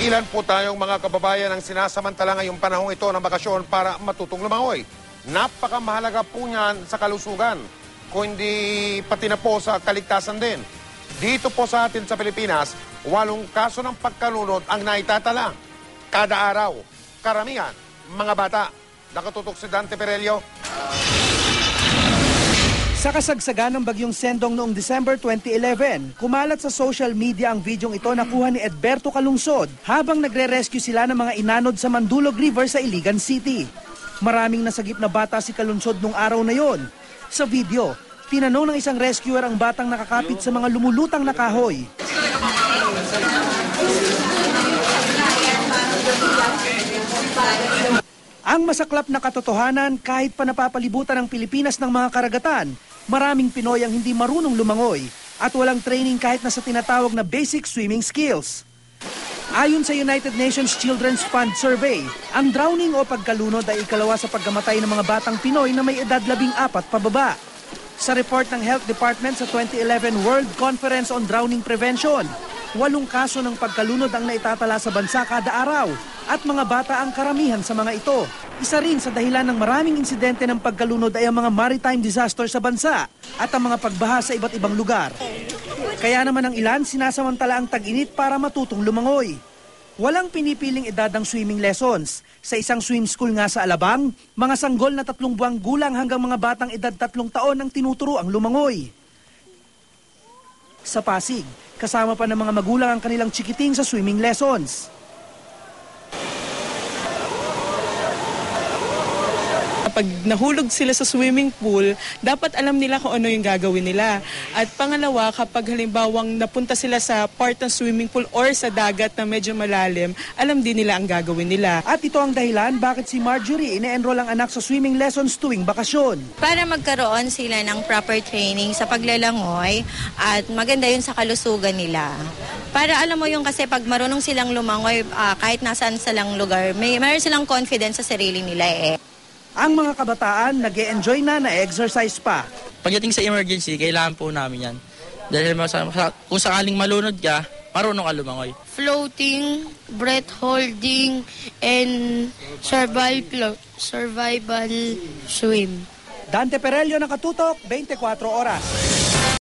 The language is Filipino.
Ilan po tayong mga kababayan ang sinasamantala ngayong panahong ito ng bakasyon para matutong lumangoy. Napakamahalaga po niyan sa kalusugan, kung hindi pati na po sa kaligtasan din. Dito po sa atin sa Pilipinas, 8 kaso ng pagkalunod ang naitatala. Kada araw, karamihan, mga bata. Nakatutok si Dante Perelio. Sa kasagsagan ng bagyong Sendong noong December 2011, kumalat sa social media ang videong ito na kuha ni Edberto Calungsod habang nagre-rescue sila ng mga inanod sa Mandulog River sa Iligan City. Maraming nasagip na bata si Calungsod nung araw na yon. Sa video, tinanong ng isang rescuer ang batang nakakapit sa mga lumulutang na kahoy. Ang masaklap na katotohanan, kahit pa napapalibutan ng Pilipinas ng mga karagatan, maraming Pinoy ang hindi marunong lumangoy at walang training kahit na sa tinatawag na basic swimming skills. Ayon sa United Nations Children's Fund Survey, ang drowning o pagkalunod ay ikalawa sa pagkamatay ng mga batang Pinoy na may edad 14 pababa. Sa report ng Health Department sa 2011 World Conference on Drowning Prevention, 8 kaso ng pagkalunod ang naitatala sa bansa kada araw at mga bata ang karamihan sa mga ito. Isa rin sa dahilan ng maraming insidente ng pagkalunod ay ang mga maritime disaster sa bansa at ang mga pagbaha sa iba't ibang lugar. Kaya naman ang ilan sinasamantala ang tag-init para matutong lumangoy. Walang pinipiling edad ang swimming lessons. Sa isang swim school nga sa Alabang, mga sanggol na 3 buwang gulang hanggang mga batang edad 3 taon ang tinuturo ang lumangoy. Sa Pasig, kasama pa ng mga magulang ang kanilang chikiting sa swimming lessons. Pag nahulog sila sa swimming pool, dapat alam nila kung ano yung gagawin nila. At pangalawa, kapag halimbawang napunta sila sa part ng swimming pool or sa dagat na medyo malalim, alam din nila ang gagawin nila. At ito ang dahilan bakit si Marjorie ine-enroll ang anak sa swimming lessons tuwing bakasyon. Para magkaroon sila ng proper training sa paglalangoy at maganda yun sa kalusugan nila. Para alam mo yung kasi pag marunong silang lumangoy kahit nasaan silang lugar, mayroon silang confidence sa sarili nila eh. Ang mga kabataan nag-e-enjoy na exercise pa. Pagdating sa emergency, kailangan po namin yan. Dahil kung sakaling malunod ka, marunong ka lumangoy. Floating, breath holding, and survival swim. Dante Perelio, Nakatutok, 24 Oras.